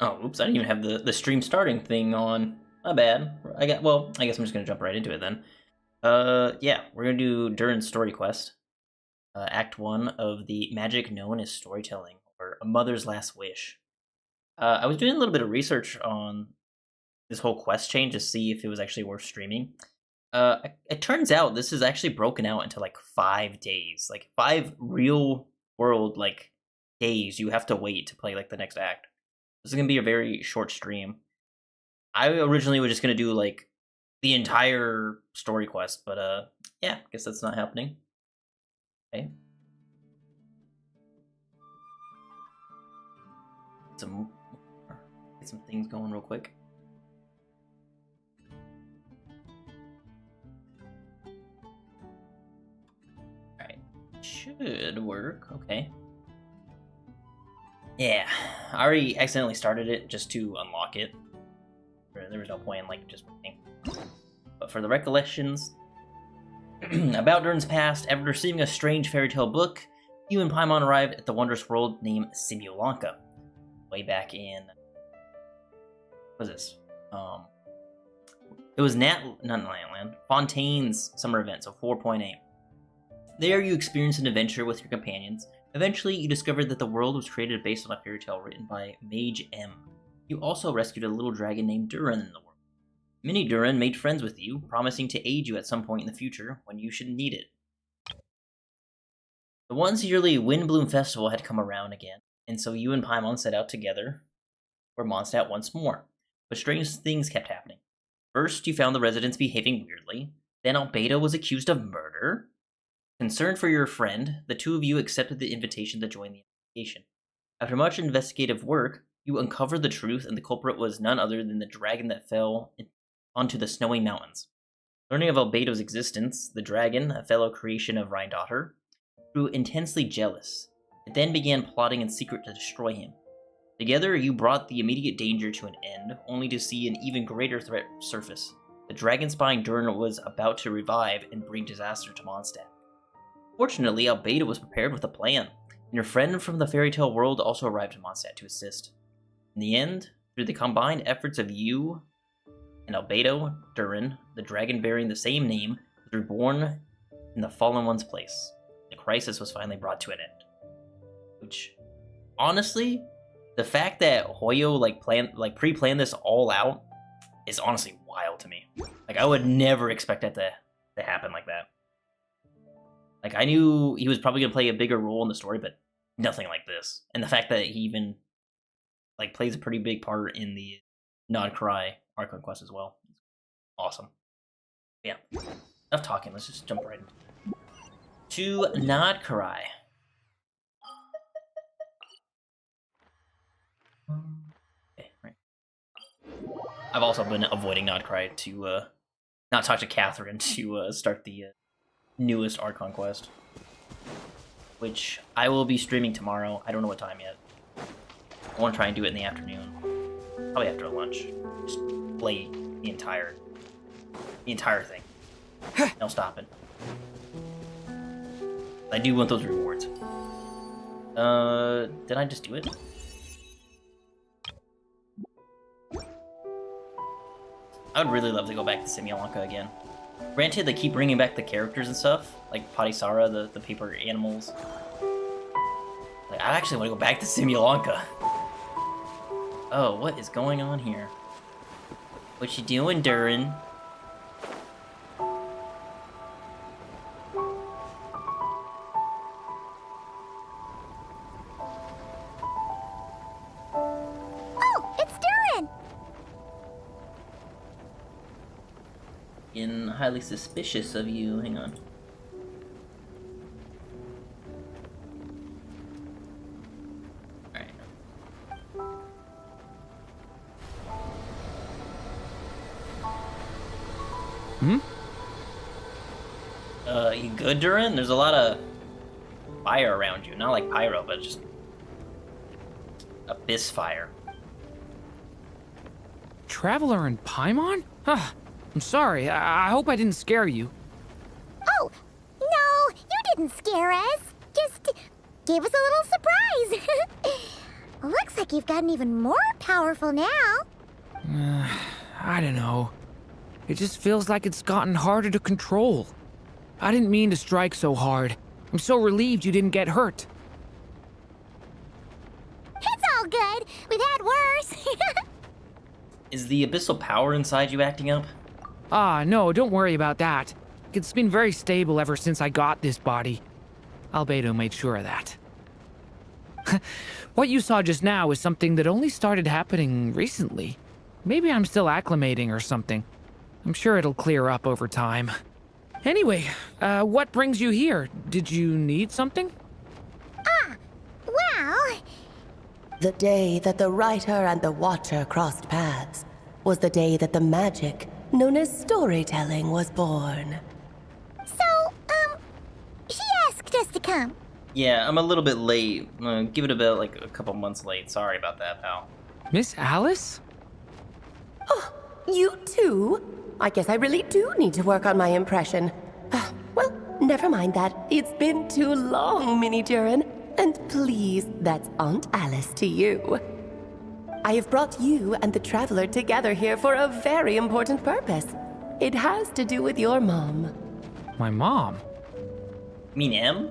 Oh, oops! I didn't even have the stream starting thing on. My bad. Well, I guess I'm just gonna jump right into it then. Yeah, we're gonna do Durin Story Quest, Act 1 of the magic known as storytelling, or A Mother's Last Wish. I was doing a little bit of research on this whole quest chain to see if it was actually worth streaming. It turns out this is actually broken out into like 5 days, like 5 real world like days you have to wait to play like the next act. This is gonna be a very short stream. I originally was just gonna do like the entire story quest, but yeah, I guess that's not happening. Okay. Get some things going real quick. Alright. Should work, okay. Yeah, I already accidentally started it just to unlock it. There was no point in like just waiting. But for the recollections about Durin's past, after receiving a strange fairy tale book, you and Paimon arrived at the wondrous world named Simulonka. Way back in, what was this? It was not Landland, Fontaine's summer event, so 4.8. There you experienced an adventure with your companions. Eventually, you discovered that the world was created based on a fairy tale written by Mage M. You also rescued a little dragon named Durin in the world. Mini Durin made friends with you, promising to aid you at some point in the future when you should need it. The once yearly Windbloom Festival had come around again, and so you and Paimon set out together for Mondstadt once more. But strange things kept happening. First, you found the residents behaving weirdly. Then Albedo was accused of murder. Concerned for your friend, the two of you accepted the invitation to join the investigation. After much investigative work, you uncovered the truth, and the culprit was none other than the dragon that fell onto the snowy mountains. Learning of Albedo's existence, the dragon, a fellow creation of Rhindaughter, grew intensely jealous. It then began plotting in secret to destroy him. Together, you brought the immediate danger to an end, only to see an even greater threat surface. The dragon spying Durin was about to revive and bring disaster to Mondstadt. Fortunately, Albedo was prepared with a plan, and your friend from the fairy tale world also arrived in Mondstadt to assist. In the end, through the combined efforts of you and Albedo, Durin, the dragon bearing the same name, was reborn in the Fallen One's place. The crisis was finally brought to an end. Which, honestly, the fact that Hoyo pre-planned this all out is honestly wild to me. Like, I would never expect that to happen like that. Like, I knew he was probably gonna play a bigger role in the story, but nothing like this. And the fact that he even like plays a pretty big part in the Nod Cry Archon quest as well. Awesome. Yeah. Enough talking, let's just jump right into Nod Cry. Okay, right. I've also been avoiding Nod Cry to not talk to Catherine to start the newest Archon quest, which I will be streaming tomorrow. I don't know what time yet. I want to try and do it in the afternoon, probably after lunch. Just play the entire thing. No stopping. I do want those rewards. Did I just do it? I would really love to go back to Simulonka again. Granted, they keep bringing back the characters and stuff, like Patisara, the paper animals. Like, I actually want to go back to Simulonka. Oh, what is going on here? What you doing, Durin? Oh, it's Durin! Getting highly suspicious of you. Hang on. You good, Durin? There's a lot of fire around you. Not like pyro, but just abyss fire. Traveler and Paimon? I'm sorry. I hope I didn't scare you. Oh, no, you didn't scare us. Just gave us a little surprise. Looks like like you've gotten even more powerful now. I don't know. It just feels like it's gotten harder to control. I didn't mean to strike so hard. I'm so relieved you didn't get hurt. It's all good. We've had worse. Is the abyssal power inside you acting up? Ah, no, don't worry about that. It's been very stable ever since I got this body. Albedo made sure of that. What you saw just now is something that only started happening recently. Maybe I'm still acclimating or something. I'm sure it'll clear up over time. Anyway, what brings you here? Did you need something? Well, The day that the writer and the watcher crossed paths was the day that the magic known as storytelling was born. so, she asked us to come. Yeah, I'm a little bit late. Give it about like a couple months late. Sorry about that, pal. Miss Alice? Oh, you too? I guess I really do need to work on my impression. Well, never mind that. It's been too long, Mini Durin. And please, that's Aunt Alice to you. I have brought you and the Traveler together here for a very important purpose. It has to do with your mom. My mom? You mean M?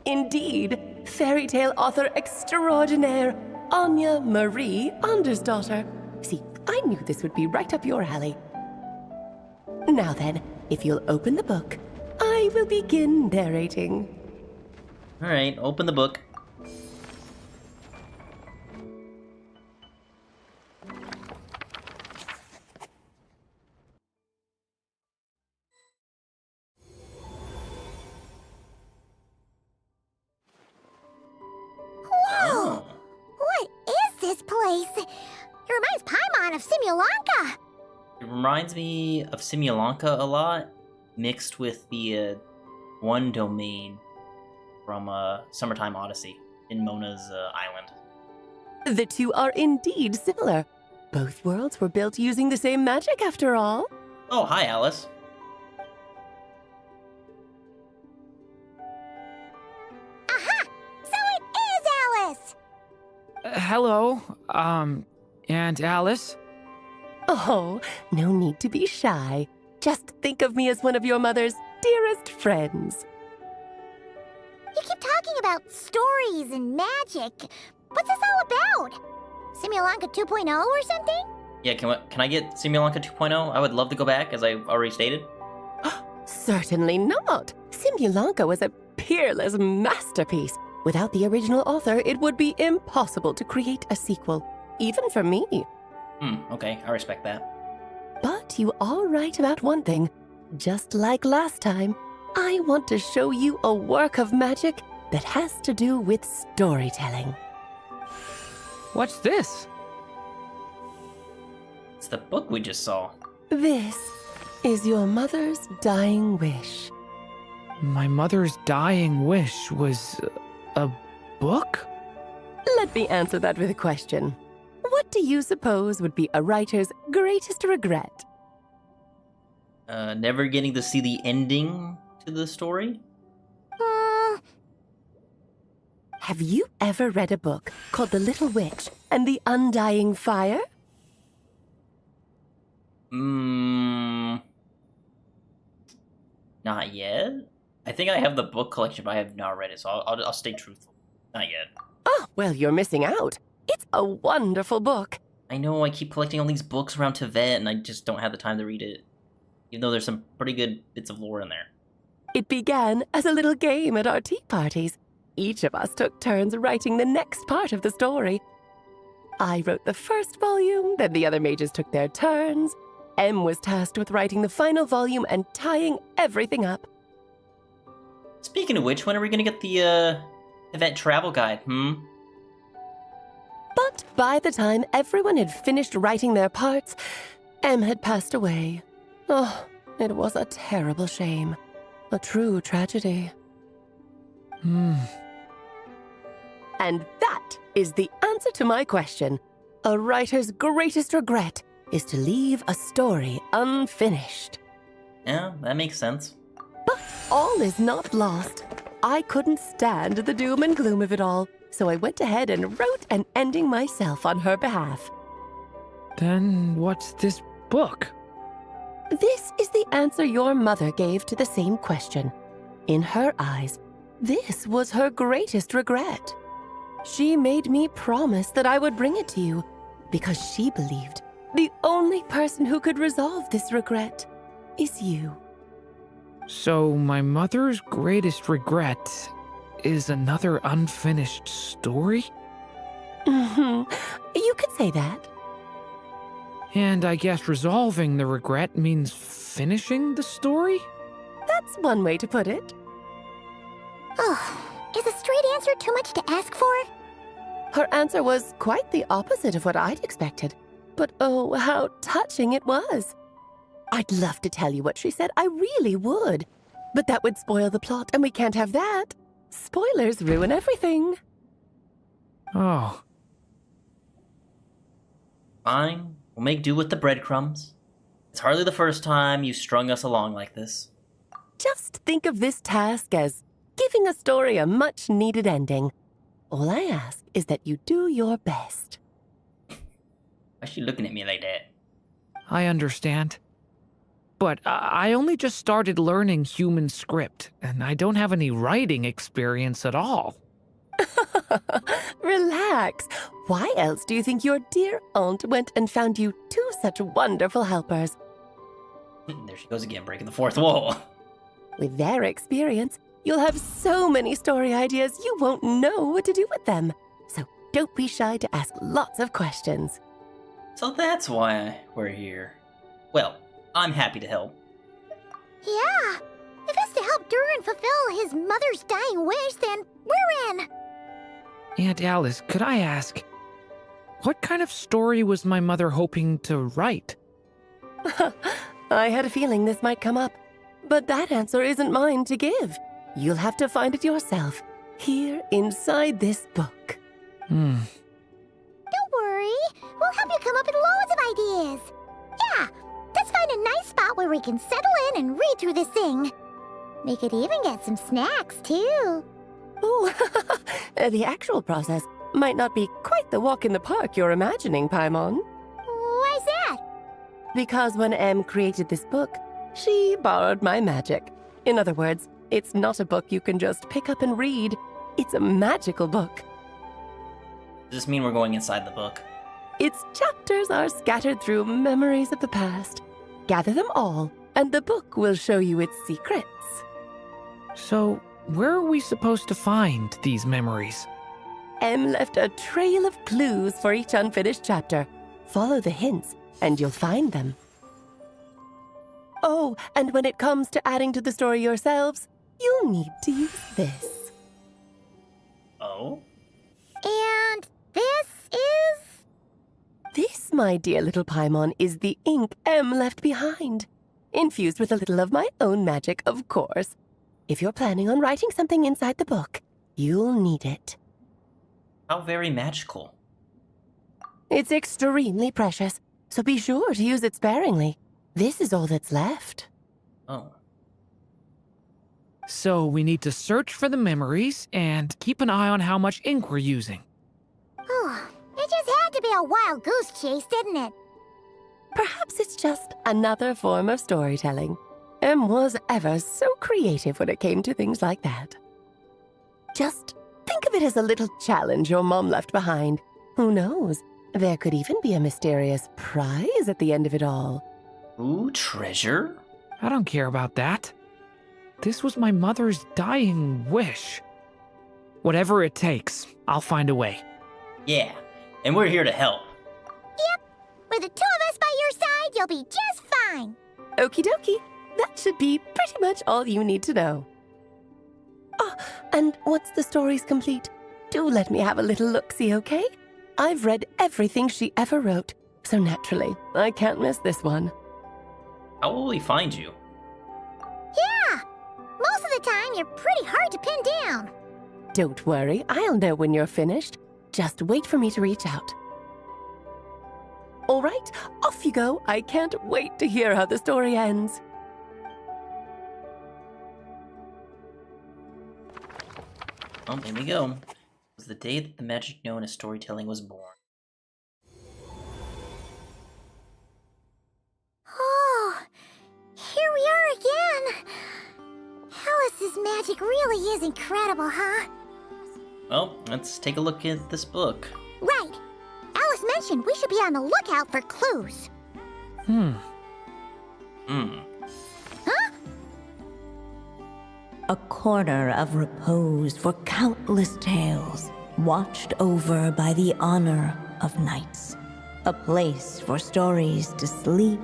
Indeed, fairy tale author extraordinaire, Anya Marie Andersdottir. See, I knew this would be right up your alley. Now then, if you'll open the book, I will begin narrating. Alright, open the book. Whoa! What is this place? It reminds Paimon of Simulanka. It reminds me of Simulanka a lot, mixed with the one domain from Summertime Odyssey in Mona's island. The two are indeed similar. Both worlds were built using the same magic after all. Oh, hi, Alice. Aha! So it is Alice! Hello, Aunt Alice? Oh, no need to be shy. Just think of me as one of your mother's dearest friends. You keep talking about stories and magic. What's this all about? Simulanka 2.0 or something? Yeah, can I get Simulanka 2.0? I would love to go back, as I already stated. Certainly not. Simulanka was a peerless masterpiece. Without the original author, it would be impossible to create a sequel, even for me. Okay, I respect that. But you are right about one thing. Just like last time, I want to show you a work of magic that has to do with storytelling. What's this? It's the book we just saw. This is your mother's dying wish. My mother's dying wish was a book? Let me answer that with a question. What do you suppose would be a writer's greatest regret? Never getting to see the ending to the story? Have you ever read a book called The Little Witch and the Undying Fire? Not yet. I think I have the book collection, but I have not read it, so I'll stay truthful. Not yet. Oh, well, you're missing out. It's a wonderful book. I know I keep collecting all these books around Tibet, and I just don't have the time to read it. Even though there's some pretty good bits of lore in there. It began as a little game at our tea parties. Each of us took turns writing the next part of the story. I wrote the first volume, then the other mages took their turns. M was tasked with writing the final volume and tying everything up. Speaking of which, when are we gonna get the Tibet travel guide, But by the time everyone had finished writing their parts, M had passed away. Oh, it was a terrible shame. A true tragedy. And that is the answer to my question. A writer's greatest regret is to leave a story unfinished. Yeah, that makes sense. But all is not lost. I couldn't stand the doom and gloom of it all, so I went ahead and wrote an ending myself on her behalf. Then what's this book? This is the answer your mother gave to the same question. In her eyes, this was her greatest regret. She made me promise that I would bring it to you because she believed the only person who could resolve this regret is you. So my mother's greatest regret is another unfinished story? You could say that. And I guess resolving the regret means finishing the story? That's one way to put it. Oh, is a straight answer too much to ask for? Her answer was quite the opposite of what I'd expected. But oh, how touching it was. I'd love to tell you what she said, I really would. But that would spoil the plot, and we can't have that. Spoilers ruin everything. Oh. Fine, we'll make do with the breadcrumbs. It's hardly the first time you've strung us along like this. Just think of this task as giving a story a much-needed ending. All I ask is that you do your best. Why is she looking at me like that? I understand. But I only just started learning human script, and I don't have any writing experience at all. Relax. Why else do you think your dear aunt went and found you two such wonderful helpers? There she goes again, breaking the fourth wall. With their experience, you'll have so many story ideas you won't know what to do with them. So don't be shy to ask lots of questions. So that's why we're here. Well, I'm happy to help. Yeah. If it's to help Durin fulfill his mother's dying wish, then we're in. Aunt Alice, could I ask, what kind of story was my mother hoping to write? I had a feeling this might come up, but that answer isn't mine to give. You'll have to find it yourself, here inside this book. Don't worry. We'll help you come up with loads of ideas. Yeah, let's find a nice spot where we can settle in and read through this thing. We could even get some snacks, too. Oh, the actual process might not be quite the walk in the park you're imagining, Paimon. Why's that? Because when Em created this book, she borrowed my magic. In other words, it's not a book you can just pick up and read. It's a magical book. Does this mean we're going inside the book? Its chapters are scattered through memories of the past. Gather them all, and the book will show you its secrets. So, where are we supposed to find these memories? Em left a trail of clues for each unfinished chapter. Follow the hints, and you'll find them. Oh, and when it comes to adding to the story yourselves, you'll need to use this. Oh? And this is... This, my dear little Paimon, is the ink Em left behind. Infused with a little of my own magic, of course. If you're planning on writing something inside the book, you'll need it. How very magical. It's extremely precious, so be sure to use it sparingly. This is all that's left. Oh. So we need to search for the memories and keep an eye on how much ink we're using. Oh, it just had to be a wild goose chase, didn't it? Perhaps it's just another form of storytelling. Em was ever so creative when it came to things like that. Just think of it as a little challenge your mom left behind. Who knows? There could even be a mysterious prize at the end of it all. Ooh, treasure? I don't care about that. This was my mother's dying wish. Whatever it takes, I'll find a way. Yeah, and we're here to help. Yep. With the two of us by your side, you'll be just fine. Okie dokie. That should be pretty much all you need to know. Oh, and once the story's complete, do let me have a little look-see, okay? I've read everything she ever wrote, so naturally, I can't miss this one. How will we find you? Yeah. Most of the time, you're pretty hard to pin down. Don't worry, I'll know when you're finished. Just wait for me to reach out. All right, off you go. I can't wait to hear how the story ends. Oh, there we go. It was the day that the magic known as storytelling was born. Oh, here we are again. Alice's magic really is incredible, huh? Well, let's take a look at this book. Right. Alice mentioned we should be on the lookout for clues. Huh? A corner of repose for countless tales, watched over by the honor of knights. A place for stories to sleep,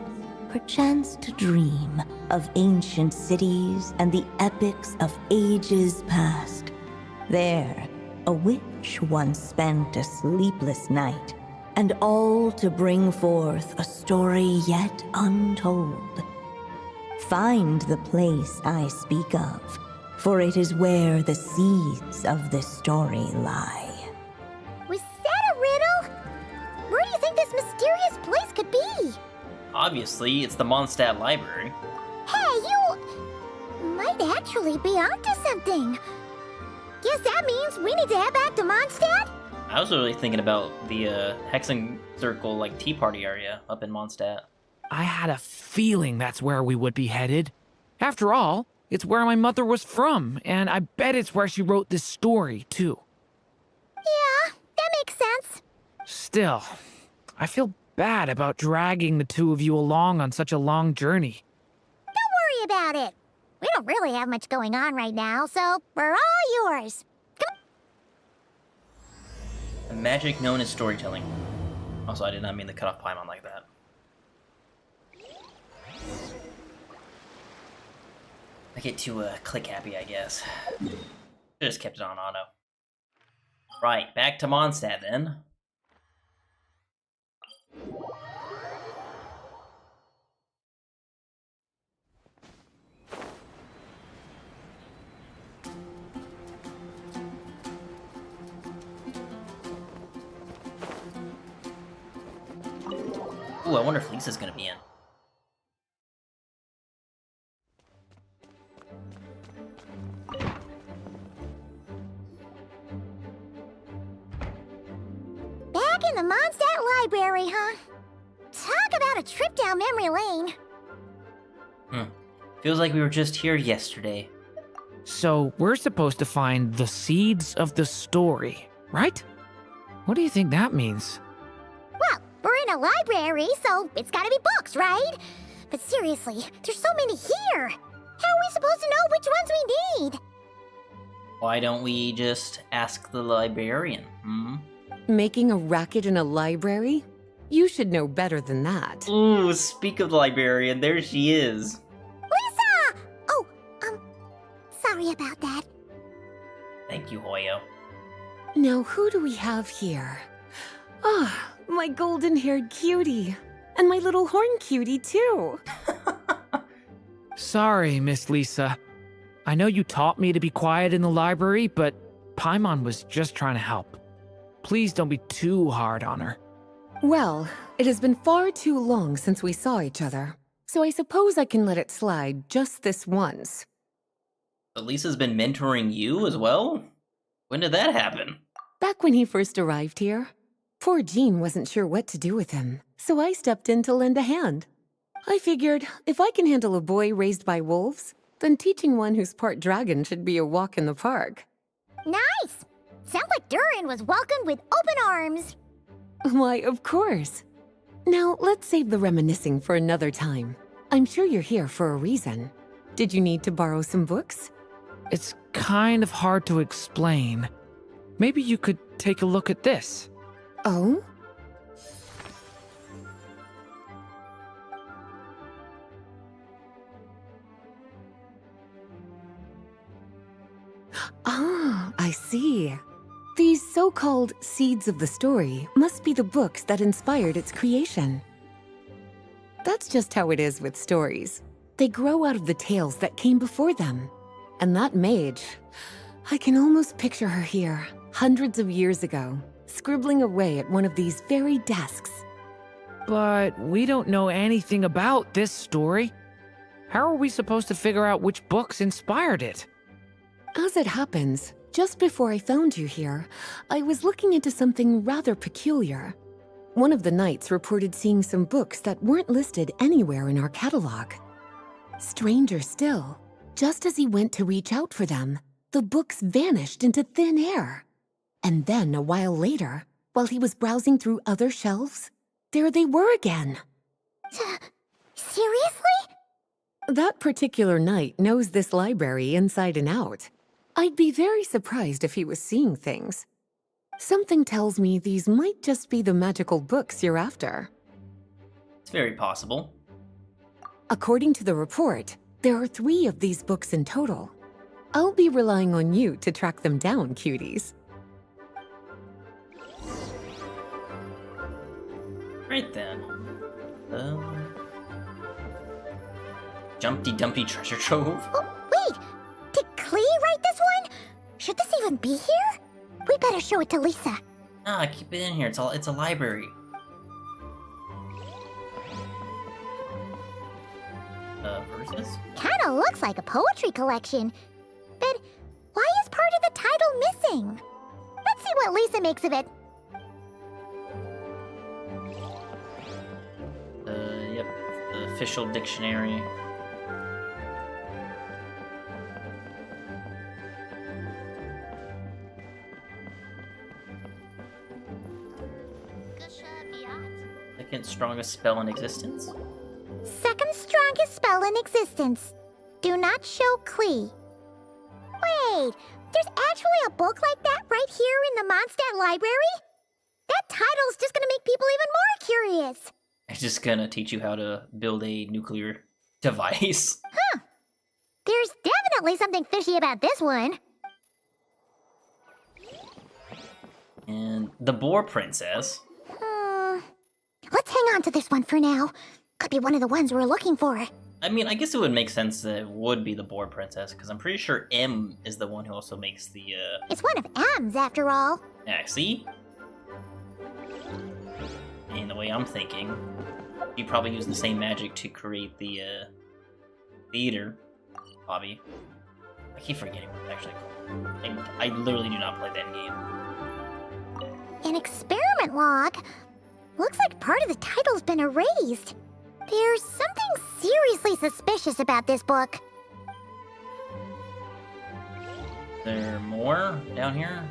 perchance to dream of ancient cities and the epics of ages past. There, a witch once spent a sleepless night, and all to bring forth a story yet untold. Find the place I speak of, for it is where the seeds of this story lie. Was that a riddle? Where do you think this mysterious place could be? Obviously, it's the Mondstadt Library. Hey, you might actually be onto something. Guess that means we need to head back to Mondstadt? I was really thinking about the Hexen Circle, like, tea party area up in Mondstadt. I had a feeling that's where we would be headed. After all, it's where my mother was from, and I bet it's where she wrote this story, too. Yeah, that makes sense. Still, I feel bad about dragging the two of you along on such a long journey. Don't worry about it. We don't really have much going on right now, so we're all yours. The magic known as storytelling. Also, I did not mean to cut off Paimon like that. I get too click happy, I guess. Just kept it on auto. Right, back to Mondstadt then. Ooh, I wonder if Lisa's gonna be in. Back in the Mondstadt Library, huh? Talk about a trip down memory lane. Feels like we were just here yesterday. So, we're supposed to find the seeds of the story, right? What do you think that means? Well, we're in a library, so it's gotta be books, right? But seriously, there's so many here. How are we supposed to know which ones we need? Why don't we just ask the librarian, Making a racket in a library? You should know better than that. Ooh, speak of the librarian, there she is. Lisa! Oh, sorry about that. Thank you, Hoyo. Now, who do we have here? Ah, my golden-haired cutie. And my little horn cutie, too. Sorry, Miss Lisa. I know you taught me to be quiet in the library, but Paimon was just trying to help. Please don't be too hard on her. Well, it has been far too long since we saw each other, so I suppose I can let it slide just this once. But Lisa's been mentoring you as well? When did that happen? Back when he first arrived here, poor Jean wasn't sure what to do with him, so I stepped in to lend a hand. I figured if I can handle a boy raised by wolves, then teaching one who's part dragon should be a walk in the park. Nice! Sounds like Durin was welcomed with open arms. Why, of course. Now, let's save the reminiscing for another time. I'm sure you're here for a reason. Did you need to borrow some books? It's kind of hard to explain. Maybe you could take a look at this. Oh? Ah, I see. These so-called seeds of the story must be the books that inspired its creation. That's just how it is with stories. They grow out of the tales that came before them. And that mage, I can almost picture her here, hundreds of years ago, scribbling away at one of these very desks. But we don't know anything about this story. How are we supposed to figure out which books inspired it? As it happens, just before I found you here, I was looking into something rather peculiar. One of the knights reported seeing some books that weren't listed anywhere in our catalog. Stranger still, just as he went to reach out for them, the books vanished into thin air. And then, a while later, while he was browsing through other shelves, there they were again. Seriously? That particular knight knows this library inside and out. I'd be very surprised if he was seeing things. Something tells me these might just be the magical books you're after. It's very possible. According to the report, there are 3 of these books in total. I'll be relying on you to track them down, cuties. Right then. Jumpty Dumpty Treasure Trove? Oh, wait! Did Klee write this one? Should this even be here? We better show it to Lisa. Ah, keep it in here. It's a library. Verses? Kinda looks like a poetry collection. But why is part of the title missing? Let's see what Lisa makes of it. Yep. The official dictionary. Second strongest spell in existence? Second strongest spell in existence. Do not show Klee. Wait, there's actually a book like that right here in the Mondstadt library? That title's just gonna make people even more curious. It's just gonna teach you how to build a nuclear device. Huh. There's definitely something fishy about this one. And the Boar Princess. Let's hang on to this one for now. Could be one of the ones we're looking for. I mean, I guess it would make sense that it would be the Boar Princess, because I'm pretty sure M is the one who also makes the, It's one of M's, after all. Yeah, see? And the way I'm thinking, you probably use the same magic to create the, theater hobby. I keep forgetting what it's actually called. I literally do not play that game. An experiment log? Looks like part of the title's been erased. There's something seriously suspicious about this book. There more down here?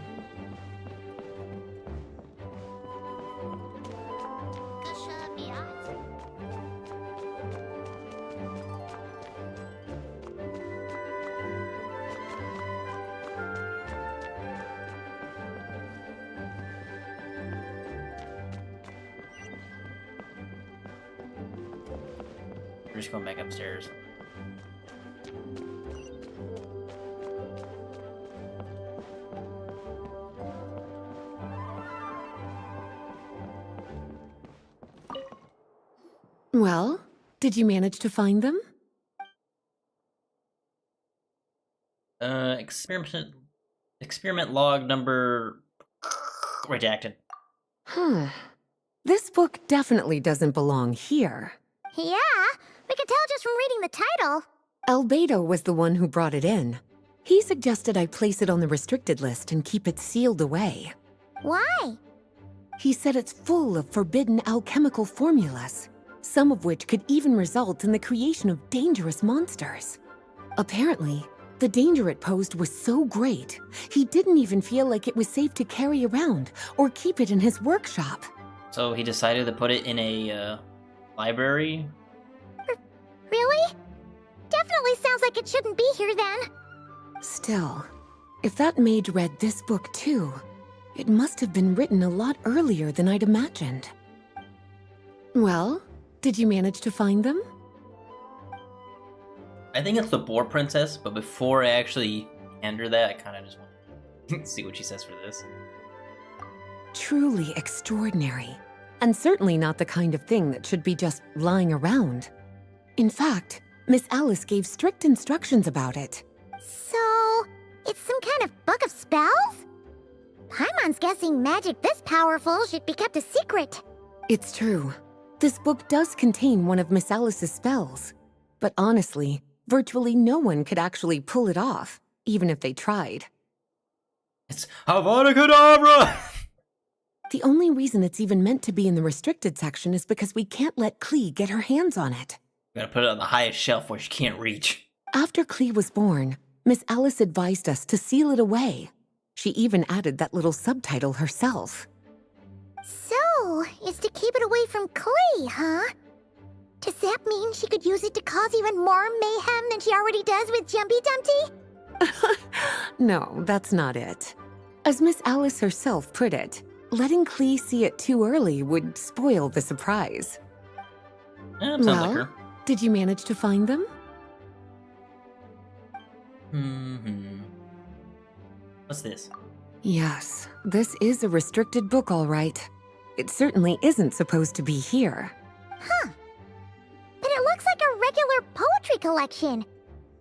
We're just going back upstairs. Well, did you manage to find them? Experiment log number redacted. Huh. This book definitely doesn't belong here. Yeah, we could tell just from reading the title. Albedo was the one who brought it in. He suggested I place it on the restricted list and keep it sealed away. Why? He said it's full of forbidden alchemical formulas, some of which could even result in the creation of dangerous monsters. Apparently, the danger it posed was so great, he didn't even feel like it was safe to carry around or keep it in his workshop. So he decided to put it in a, library? Really? Definitely sounds like it shouldn't be here then. Still, if that mage read this book too, it must have been written a lot earlier than I'd imagined. Well, did you manage to find them? I think it's the Boar Princess, but before I actually hand her that, I kind of just want to see what she says for this. Truly extraordinary, and certainly not the kind of thing that should be just lying around. In fact, Miss Alice gave strict instructions about it. So, it's some kind of book of spells? Paimon's guessing magic this powerful should be kept a secret. It's true. This book does contain one of Miss Alice's spells. But honestly, virtually no one could actually pull it off, even if they tried. It's Avada Kedavra! The only reason it's even meant to be in the restricted section is because we can't let Klee get her hands on it. We gotta put it on the highest shelf where she can't reach. After Klee was born, Miss Alice advised us to seal it away. She even added that little subtitle herself. So, it's to keep it away from Klee, huh? Does that mean she could use it to cause even more mayhem than she already does with Jumpy Dumpty? No, that's not it. As Miss Alice herself put it, letting Klee see it too early would spoil the surprise. Sounds like her. Did you manage to find them? What's this? Yes, this is a restricted book, all right. It certainly isn't supposed to be here. Huh. But it looks like a regular poetry collection.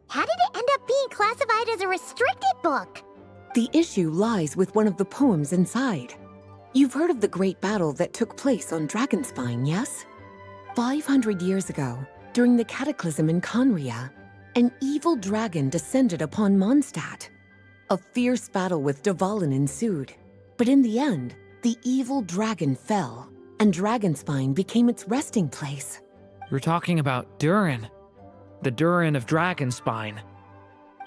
How did it end up being classified as a restricted book? The issue lies with one of the poems inside. You've heard of the great battle that took place on Dragonspine, yes? 500 years ago, during the cataclysm in Conria, an evil dragon descended upon Mondstadt. A fierce battle with Dvalin ensued, but in the end, the evil dragon fell, and Dragonspine became its resting place. You're talking about Durin. The Durin of Dragonspine.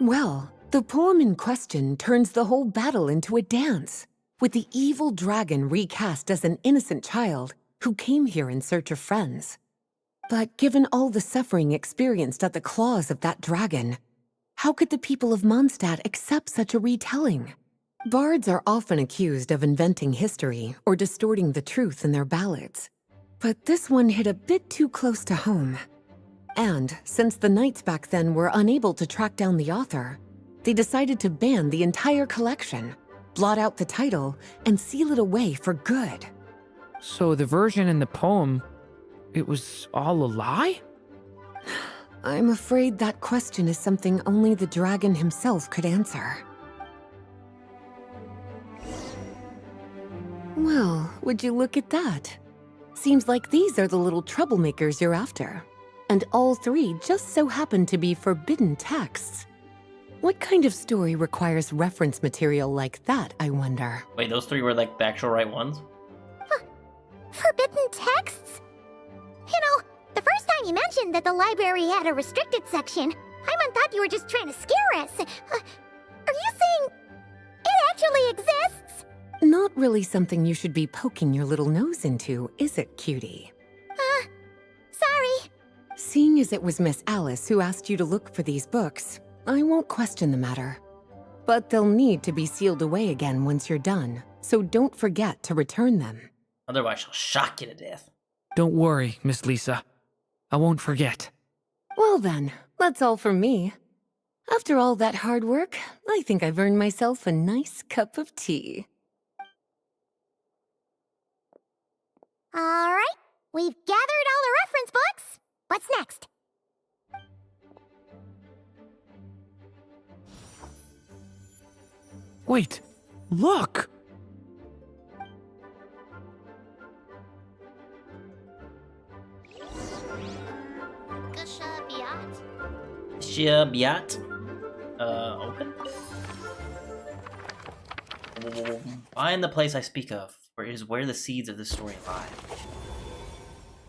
Well, the poem in question turns the whole battle into a dance, with the evil dragon recast as an innocent child who came here in search of friends. But given all the suffering experienced at the claws of that dragon, how could the people of Mondstadt accept such a retelling? Bards are often accused of inventing history or distorting the truth in their ballads. But this one hit a bit too close to home. And since the knights back then were unable to track down the author, they decided to ban the entire collection, blot out the title, and seal it away for good. So the version in the poem, it was all a lie? I'm afraid that question is something only the dragon himself could answer. Well, would you look at that? Seems like these are the little troublemakers you're after. And all three just so happen to be forbidden texts. What kind of story requires reference material like that, I wonder? Wait, those three were like the actual right ones? Forbidden texts? You know, the first time you mentioned that the library had a restricted section, I thought you were just trying to scare us. Are you saying it actually exists? Not really something you should be poking your little nose into, is it, cutie? Sorry. Seeing as it was Miss Alice who asked you to look for these books, I won't question the matter. But they'll need to be sealed away again once you're done, so don't forget to return them. Otherwise she'll shock you to death. Don't worry, Miss Lisa. I won't forget. Well then, that's all from me. After all that hard work, I think I've earned myself a nice cup of tea. All right, we've gathered all the reference books. What's next? Wait, look! Shabiat. Open? Find the place I speak of, where it is where the seeds of this story lie.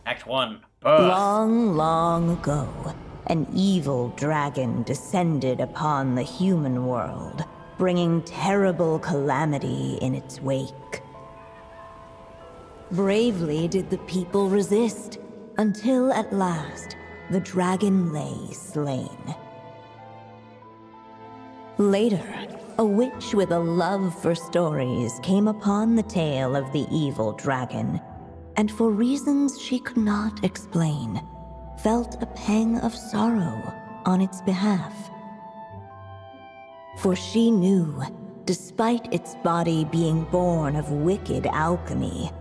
Act 1. Birth. Long, long ago, an evil dragon descended upon the human world, bringing terrible calamity in its wake. Bravely did the people resist, until at last, the dragon lay slain. Later, a witch with a love for stories came upon the tale of the evil dragon, and for reasons she could not explain, felt a pang of sorrow on its behalf. For she knew, despite its body being born of wicked alchemy,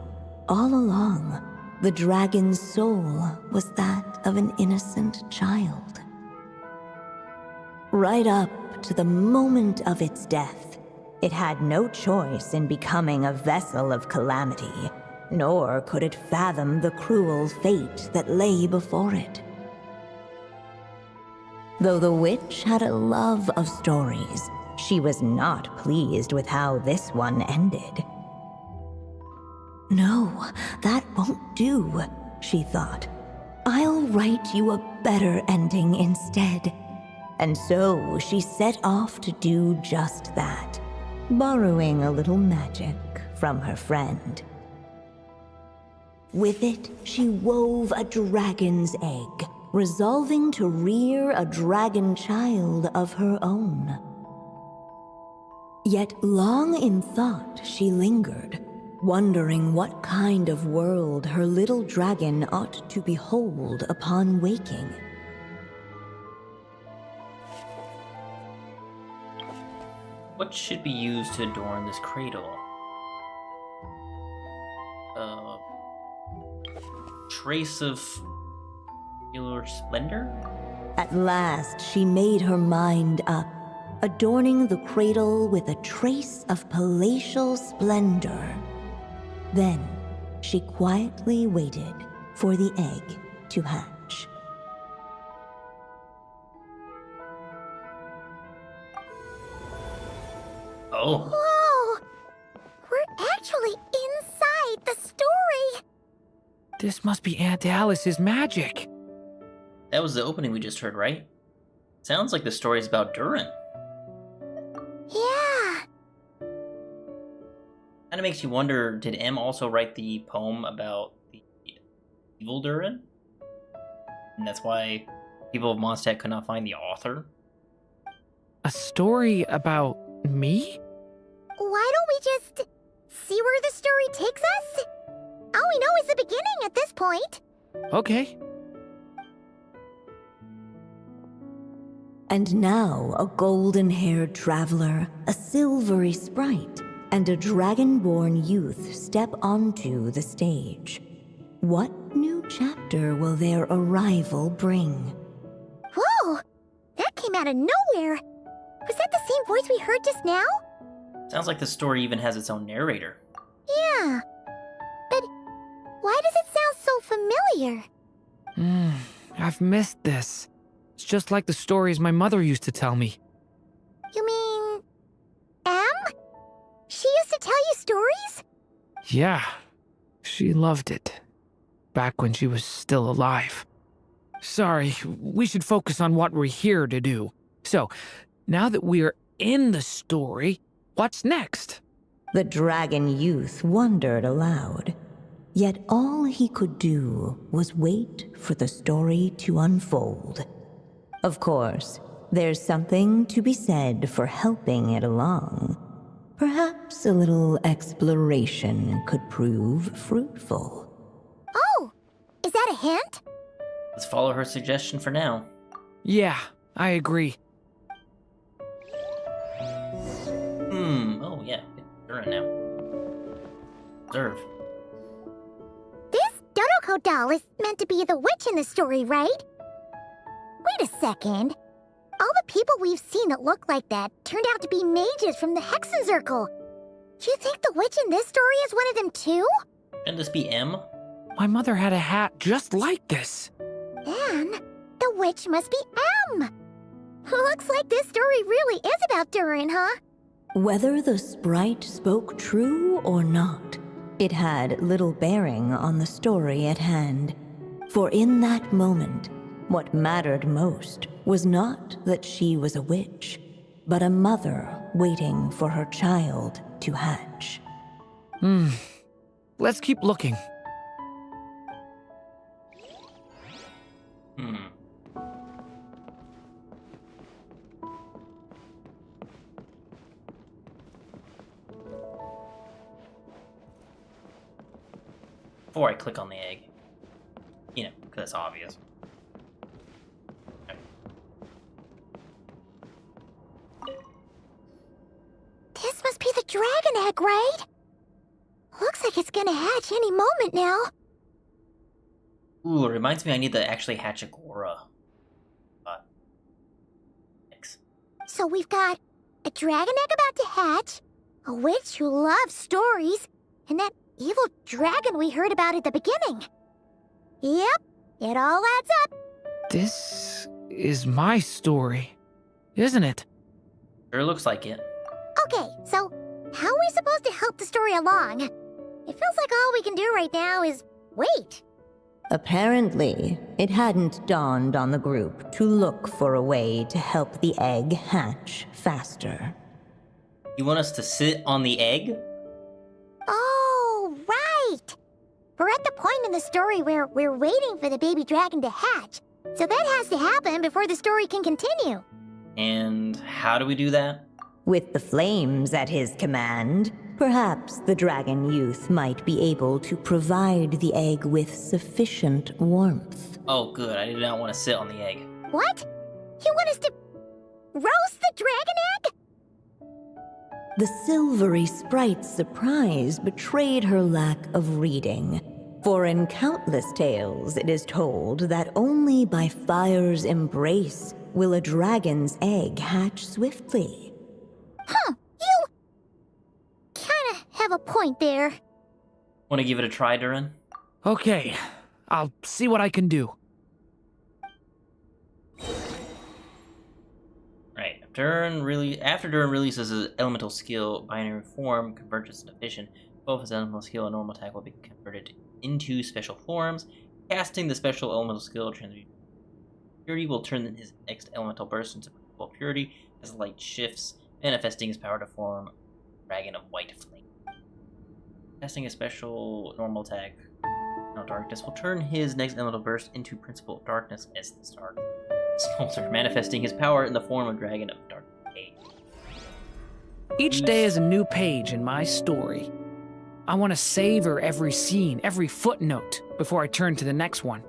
all along, the dragon's soul was that of an innocent child. Right up to the moment of its death, it had no choice in becoming a vessel of calamity, nor could it fathom the cruel fate that lay before it. Though the witch had a love of stories, she was not pleased with how this one ended. No, that won't do, she thought. I'll write you a better ending instead. And so she set off to do just that, borrowing a little magic from her friend. With it, she wove a dragon's egg, resolving to rear a dragon child of her own. Yet long in thought she lingered, wondering what kind of world her little dragon ought to behold upon waking. What should be used to adorn this cradle? Trace of your splendor? At last she made her mind up, adorning the cradle with a trace of palatial splendor. Then she quietly waited for the egg to hatch. Oh. Whoa! We're actually inside the story! This must be Aunt Alice's magic. That was the opening we just heard, right? Sounds like the story's about Durin. Yeah. Kinda makes you wonder, did M also write the poem about the evil Durin? And that's why people of Mondstadt could not find the author? A story about me? Why don't we just see where the story takes us? All we know is the beginning at this point. Okay. And now a golden-haired traveler, a silvery sprite, and a dragon-born youth step onto the stage. What new chapter will their arrival bring? Whoa! That came out of nowhere! Was that the same voice we heard just now? Sounds like the story even has its own narrator. Yeah. But why does it sound so familiar? I've missed this. It's just like the stories my mother used to tell me. You mean... M? She used to tell you stories? Yeah, she loved it. Back when she was still alive. Sorry, we should focus on what we're here to do. So, now that we're in the story, what's next? The dragon youth wondered aloud. Yet all he could do was wait for the story to unfold. Of course, there's something to be said for helping it along. Perhaps a little exploration could prove fruitful. Oh! Is that a hint? Let's follow her suggestion for now. Yeah, I agree. Oh yeah, Durin now. Observe. This Dodoko doll is meant to be the witch in the story, right? Wait a second. All the people we've seen that look like that turned out to be mages from the Hexen Circle. Do you think the witch in this story is one of them too? Shouldn't this be M? My mother had a hat just like this. Then, the witch must be M. Looks like this story really is about Durin, huh? Whether the sprite spoke true or not, it had little bearing on the story at hand. For in that moment, what mattered most was not that she was a witch, but a mother waiting for her child to hatch. Let's keep looking. Before I click on the egg. You know, because that's obvious. This must be the dragon egg, right? Looks like it's gonna hatch any moment now. Ooh, it reminds me I need to actually hatch Agora. Thanks. So we've got a dragon egg about to hatch, a witch who loves stories, and that evil dragon we heard about at the beginning. Yep, it all adds up. This is my story, isn't it? Sure looks like it. Okay, so how are we supposed to help the story along? It feels like all we can do right now is wait. Apparently, it hadn't dawned on the group to look for a way to help the egg hatch faster. You want us to sit on the egg? Oh, right! We're at the point in the story where we're waiting for the baby dragon to hatch, so that has to happen before the story can continue. And how do we do that? With the flames at his command, perhaps the dragon youth might be able to provide the egg with sufficient warmth. Oh, good. I did not want to sit on the egg. What? You want us to roast the dragon egg? The silvery sprite's surprise betrayed her lack of reading. For in countless tales, it is told that only by fire's embrace will a dragon's egg hatch swiftly. Huh, you kinda have a point there. Want to give it a try, Durin? Okay, I'll see what I can do. Right. After Durin releases his elemental skill, binary form, convergence, and efficient, both his elemental skill and normal attack will be converted into special forms. Casting the special elemental skill, Transmutation Purity, will turn his next elemental burst into Principle of Purity as light shifts, manifesting his power to form a dragon of white flame. Casting a special normal attack, Darkness, will turn his next elemental burst into Principle of Darkness as the start. Smolder, manifesting his power in the form of Dragon of Dark Age. Each day is a new page in my story. I want to savor every scene, every footnote, before I turn to the next one.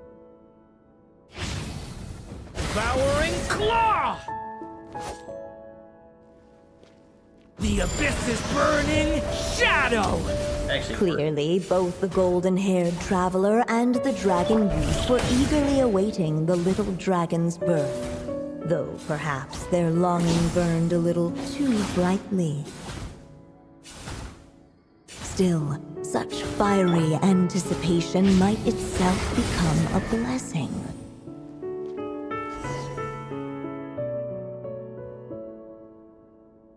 Devouring Claw! The abyss is burning shadow! Actually, Clearly, both the golden-haired traveler and the dragon youth were eagerly awaiting the little dragon's birth, though perhaps their longing burned a little too brightly. Still, such fiery anticipation might itself become a blessing.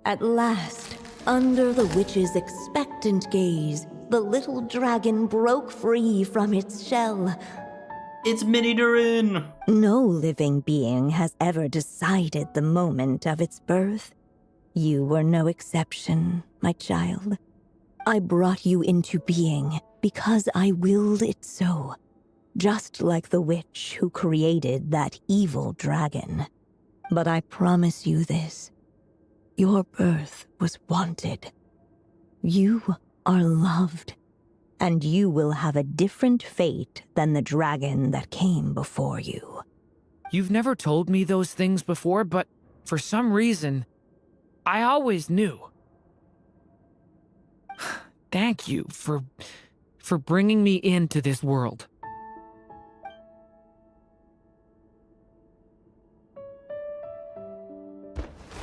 At last, under the witch's expectant gaze, the little dragon broke free from its shell. it's Mini Durin! No living being has ever decided the moment of its birth. You were no exception, my child. I brought you into being because I willed it so, just like the witch who created that evil dragon. But I promise you this. Your birth was wanted. You are loved, and you will have a different fate than the dragon that came before you. You've never told me those things before, but for some reason, I always knew. Thank you for bringing me into this world.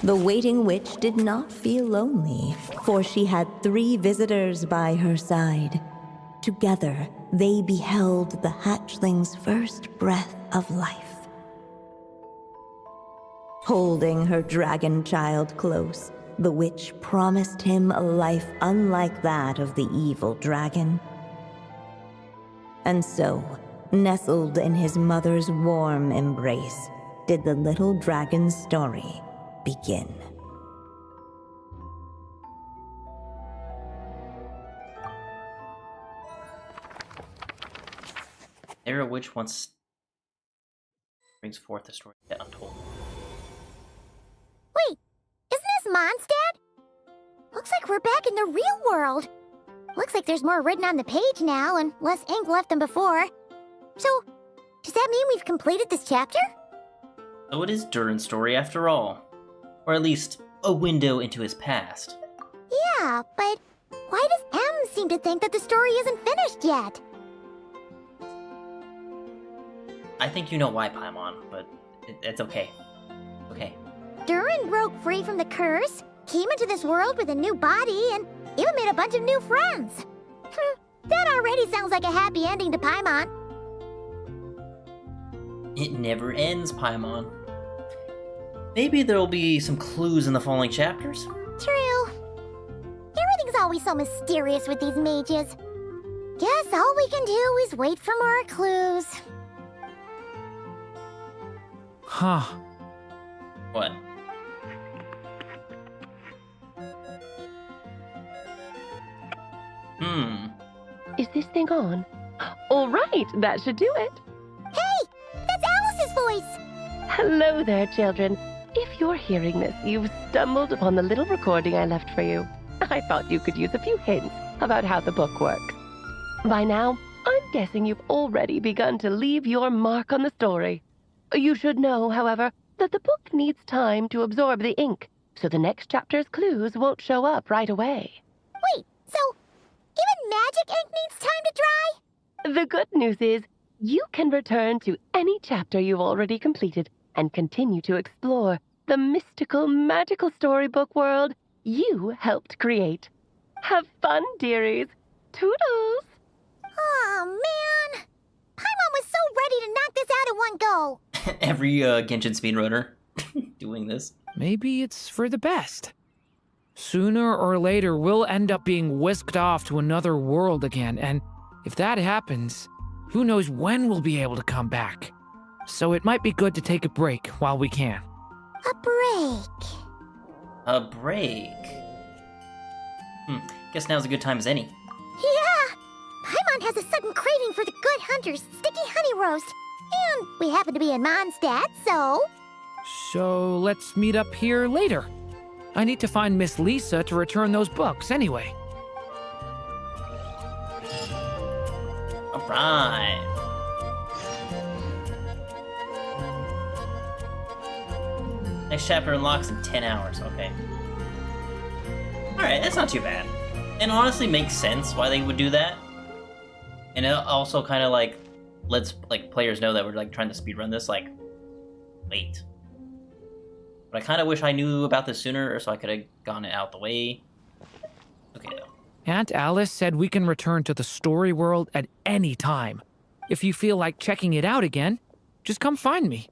The waiting witch did not feel lonely, for she had 3 visitors by her side. Together, they beheld the hatchling's first breath of life. Holding her dragon child close, the witch promised him a life unlike that of the evil dragon. And so, nestled in his mother's warm embrace, did the little dragon's story begin. Era which once brings forth the story yet untold. Wait, isn't this Mondstadt? Looks like we're back in the real world. Looks like there's more written on the page now and less ink left than before. So, does that mean we've completed this chapter? So it is Durin's story after all. Or at least, a window into his past. Yeah, but why does M seem to think that the story isn't finished yet? I think you know why, Paimon, but it's okay. Okay. Durin broke free from the curse, came into this world with a new body, and even made a bunch of new friends. That already sounds like a happy ending to Paimon. It never ends, Paimon. Maybe there'll be some clues in the following chapters. True. Everything's always so mysterious with these mages. Guess all we can do is wait for more clues. Huh. What? Is this thing on? All right, that should do it. Hey! That's Alice's voice! Hello there, children. If you're hearing this, you've stumbled upon the little recording I left for you. I thought you could use a few hints about how the book works. By now, I'm guessing you've already begun to leave your mark on the story. You should know, however, that the book needs time to absorb the ink, so the next chapter's clues won't show up right away. Wait, so even magic ink needs time to dry? The good news is, you can return to any chapter you've already completed and continue to explore the mystical, magical storybook world you helped create. Have fun, dearies. Toodles! Oh, man! Paimon was so ready to knock this out in one go. Every Genshin speedrunner doing this. Maybe it's for the best. Sooner or later, we'll end up being whisked off to another world again, and if that happens, who knows when we'll be able to come back. So it might be good to take a break while we can. A break. A break? Guess now's a good time as any. Yeah! Paimon has a sudden craving for the Good Hunter's sticky honey roast. And we happen to be in Mondstadt, so... So let's meet up here later. I need to find Miss Lisa to return those books anyway. Alright. Next chapter unlocks in 10 hours, okay. Alright, that's not too bad. And honestly makes sense why they would do that. And it also kind of like lets like players know that we're like trying to speedrun this, like, wait. But I kind of wish I knew about this sooner so I could have gotten it out the way. Okay, though. Aunt Alice said we can return to the story world at any time. If you feel like checking it out again, just come find me.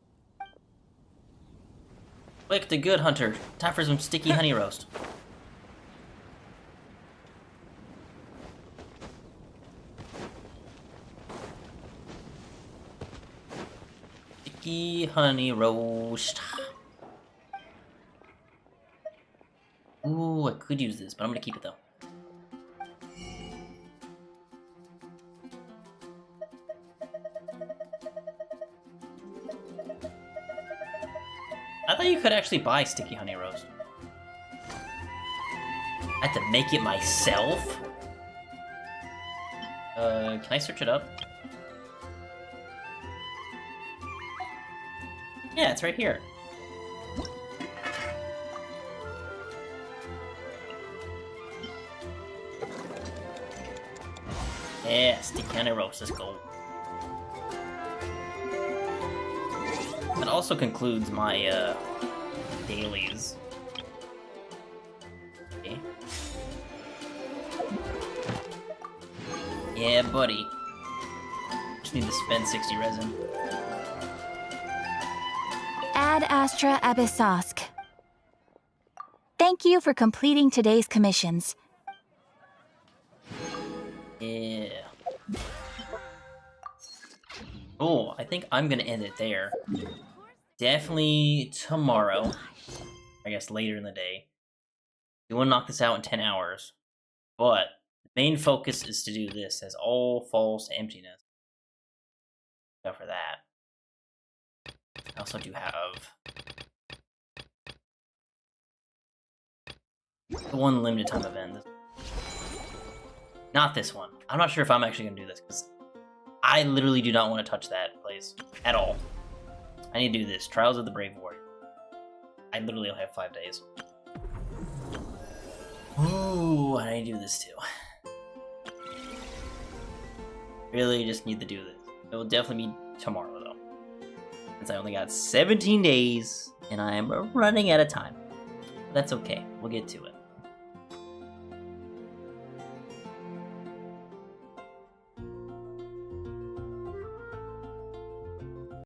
Quick, the Good Hunter. Time for some sticky honey roast. Sticky honey roast. Ooh, I could use this, but I'm gonna keep it though. I thought you could actually buy sticky honey roast. I have to make it myself? Can I search it up? Yeah, it's right here. Yeah, sticky honey roast, let's go. That also concludes my, dailies. Okay. Yeah, buddy. Just need to spend 60 resin. Ad Astra Abyssosk. Thank you for completing today's commissions. Yeah. Oh, I think I'm gonna end it there. Definitely tomorrow. I guess later in the day. You want to knock this out in 10 hours. But the main focus is to do this as all falls to emptiness. Go for that. I also do have the one limited time event. Not this one. I'm not sure if I'm actually going to do this, because I literally do not want to touch that place at all. I need to do this. Trials of the Brave Warrior. I literally only have 5 days. Ooh, I need to do this too. Really just need to do this. It will definitely be tomorrow, though. Since I only got 17 days, and I am running out of time. But that's okay. We'll get to it.